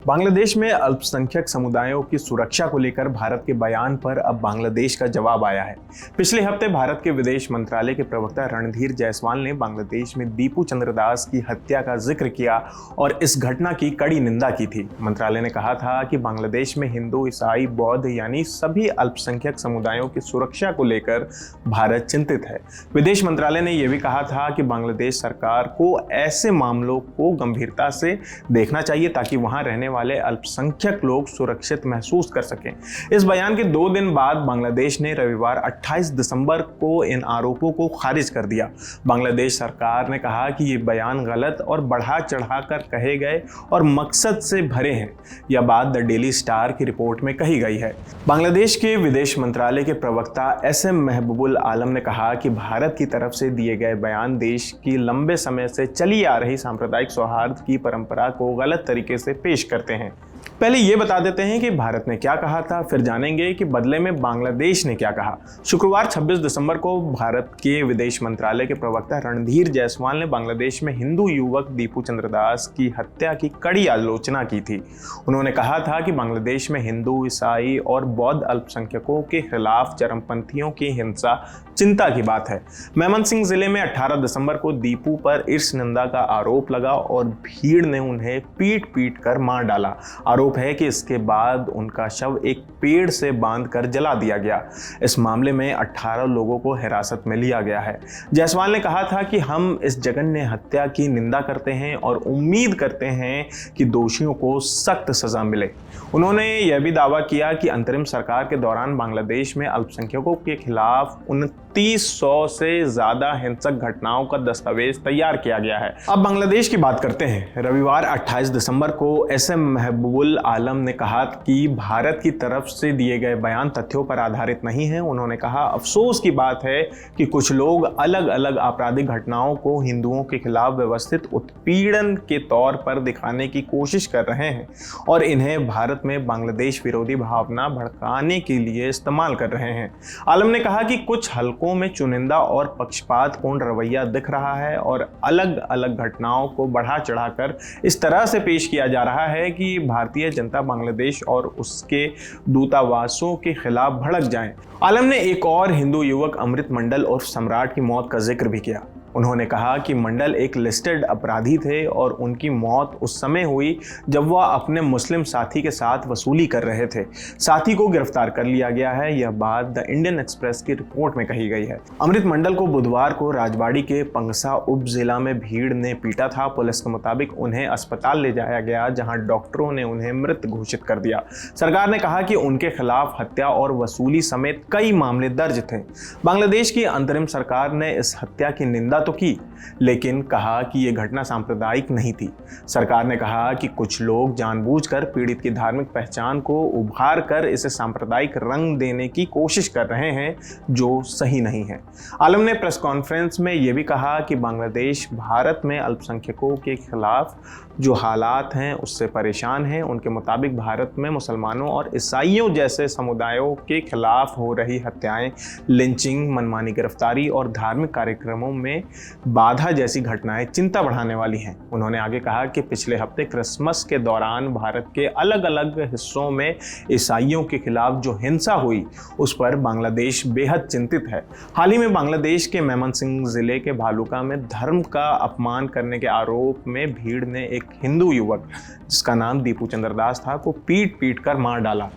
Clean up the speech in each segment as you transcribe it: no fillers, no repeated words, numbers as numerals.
बांग्लादेश में अल्पसंख्यक समुदायों की सुरक्षा को लेकर भारत के बयान पर अब बांग्लादेश का जवाब आया है। पिछले हफ्ते भारत के विदेश मंत्रालय के प्रवक्ता रणधीर जायसवाल ने बांग्लादेश में दीपू चंद्र दास की हत्या का जिक्र किया और इस घटना की कड़ी निंदा की थी। मंत्रालय ने कहा था कि बांग्लादेश में हिंदू, ईसाई, बौद्ध यानी सभी अल्पसंख्यक समुदायों की सुरक्षा को लेकर भारत चिंतित है। विदेश मंत्रालय ने यह भी कहा था कि बांग्लादेश सरकार को ऐसे मामलों को गंभीरता से देखना चाहिए ताकि वहां रहने वाले अल्पसंख्यक लोग सुरक्षित महसूस कर सकें। इस बयान के 2 दिन बाद बांग्लादेश ने रविवार 28 दिसंबर को इन आरोपों को खारिज कर दिया। बांग्लादेश सरकार ने कहा कि ये बयान गलत और बढ़ा चढ़ाकर कहे गए और मकसद से भरे हैं। यह बात द डेली स्टार की रिपोर्ट में कही गई है। बांग्लादेश के विदेश मंत्रालय के प्रवक्ता SM महबूबुल आलम ने कहा कि भारत की तरफ से दिए गए बयान देश की लंबे समय से चली आ रही सांप्रदायिक सौहार्द की परंपरा को गलत तरीके से पेश करते हैं। पहले ये बता देते हैं कि भारत ने क्या कहा था, फिर जानेंगे कि बदले में बांग्लादेश ने क्या कहा। शुक्रवार 26 दिसंबर को भारत के विदेश मंत्रालय के प्रवक्ता रणधीर जायसवाल ने बांग्लादेश में हिंदू युवक दीपू चंद्र दास की हत्या की कड़ी आलोचना की थी। उन्होंने कहा था कि बांग्लादेश में हिंदू, ईसाई और बौद्ध अल्पसंख्यकों के खिलाफ चरमपंथियों की हिंसा चिंता की बात है। मेमनसिंह जिले में 18 दिसंबर को दीपू पर ईर्ष्य निंदा का आरोप लगा और भीड़ ने उन्हें पीट कर मार डाला। आरोप है कि इसके बाद उनका शव एक पेड़ से बांधकर जला दिया गया। इस मामले में 18 लोगों को हिरासत में लिया गया है। जायसवाल ने कहा था कि हम इस जघन्य हत्या की निंदा करते हैं और उम्मीद करते हैं कि दोषियों को सख्त सजा मिले। उन्होंने यह भी दावा किया कि अंतरिम सरकार के दौरान बांग्लादेश में अल्पसंख्यकों के खिलाफ 2900 से ज्यादा हिंसक घटनाओं का दस्तावेज तैयार किया गया है। अब बांग्लादेश की बात करते हैं। रविवार 28 दिसंबर को SM महबूबुल आलम ने कहा कि भारत की तरफ से दिए गए बयान तथ्यों पर आधारित नहीं है। उन्होंने कहा, अफसोस की बात है कि कुछ लोग अलग अलग आपराधिक घटनाओं को हिंदुओं के खिलाफ व्यवस्थित उत्पीड़न के तौर पर दिखाने की कोशिश कर रहे हैं और इन्हें भारत में बांग्लादेश विरोधी भावना भड़काने के लिए इस्तेमाल कर रहे हैं। आलम ने कहा कि कुछ हलकों में चुनिंदा और पक्षपातपूर्ण रवैया दिख रहा है और अलग अलग घटनाओं को बढ़ा चढ़ाकर इस तरह से पेश किया जा रहा है कि भारतीय जनता बांग्लादेश और उसके दूतावासों के खिलाफ भड़क जाएं। आलम ने एक और हिंदू युवक अमृत मंडल और सम्राट की मौत का जिक्र भी किया। उन्होंने कहा कि मंडल एक लिस्टेड अपराधी थे और उनकी मौत उस समय हुई जब वह अपने मुस्लिम साथी के साथ वसूली कर रहे थे। साथी को गिरफ्तार कर लिया गया है। यह बात द इंडियन एक्सप्रेस की रिपोर्ट में कही गई है। अमृत मंडल को बुधवार को राजबाड़ी के पंगसा उप जिला में भीड़ ने पीटा था। पुलिस के मुताबिक उन्हें अस्पताल ले जाया गया जहां डॉक्टरों ने उन्हें मृत घोषित कर दिया। सरकार ने कहा कि उनके खिलाफ हत्या और वसूली समेत कई मामले दर्ज थे। बांग्लादेश की अंतरिम सरकार ने इस हत्या की निंदा तो की, लेकिन कहा कि यह घटना सांप्रदायिक नहीं थी। सरकार ने कहा कि कुछ लोग जानबूझकर पीड़ित की धार्मिक पहचान को उभार कर इसे सांप्रदायिक रंग देने की कोशिश कर रहे हैं, जो सही नहीं है। आलम ने प्रेस कॉन्फ्रेंस में यह भी कहा कि बांग्लादेश भारत में अल्पसंख्यकों के खिलाफ जो हालात हैं उससे परेशान है। उनके मुताबिक भारत में मुसलमानों और ईसाइयों जैसे समुदायों के खिलाफ हो रही हत्याएं, लिंचिंग, मनमानी गिरफ्तारी और धार्मिक कार्यक्रमों में बाधा जैसी घटनाएं चिंता बढ़ाने वाली हैं। उन्होंने आगे कहा कि पिछले हफ्ते क्रिसमस के दौरान भारत के अलग अलग हिस्सों में ईसाइयों के खिलाफ जो हिंसा हुई उस पर बांग्लादेश बेहद चिंतित है। हाल ही में बांग्लादेश के मेमनसिंह जिले के भालुका में धर्म का अपमान करने के आरोप में भीड़ ने एक हिंदू युवक जिसका नाम दीपू चंद्र दास था को पीट कर मार डाला।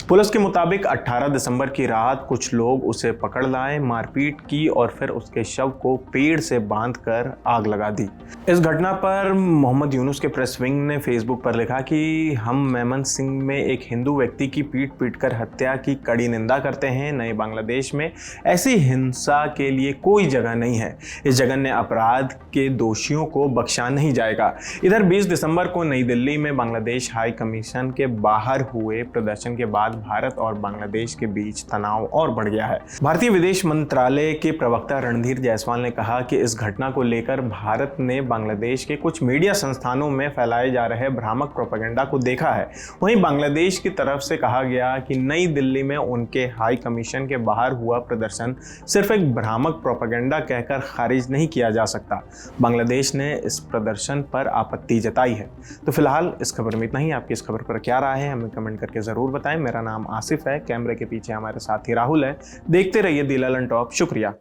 पुलिस के मुताबिक 18 दिसंबर की रात कुछ लोग उसे पकड़ लाए, मारपीट की और फिर उसके शव को पेड़ से बांधकर आग लगा दी। इस घटना पर मोहम्मद यूनुस के प्रेस विंग ने फेसबुक पर लिखा कि हम मेमनसिंह में एक हिंदू व्यक्ति की पीट कर हत्या की कड़ी निंदा करते हैं। नए बांग्लादेश में ऐसी हिंसा के लिए कोई जगह नहीं है। इस जघन्य अपराध के दोषियों को बख्शा नहीं जाएगा। इधर 20 दिसंबर को नई दिल्ली में बांग्लादेश हाई कमीशन के बाहर हुए प्रदर्शन के बाद भारत और बांग्लादेश के बीच तनाव और बढ़ गया है। भारतीय विदेश मंत्रालय के प्रवक्ता रणधीर जायसवाल ने कहा कि इस घटना को लेकर भारत ने बांग्लादेश के कुछ मीडिया संस्थानों में फैलाए जा रहे भ्रामक प्रोपेगेंडा को देखा है। वहीं बांग्लादेश की तरफ से कहा गया कि नई दिल्ली में उनके हाई कमीशन के बाहर हुआ प्रदर्शन सिर्फ एक भ्रामक प्रोपेगेंडा कहकर खारिज नहीं किया जा सकता। बांग्लादेश ने इस प्रदर्शन पर आपत्ति जताई है। तो फिलहाल इस खबर में इतना ही। आपकी इस खबर पर क्या राय है हमें कमेंट करके जरूर बताएं। मेरा नाम आसिफ है, कैमरे के पीछे हमारे साथी राहुल है। देखते रहिए दी ललन टॉप। शुक्रिया।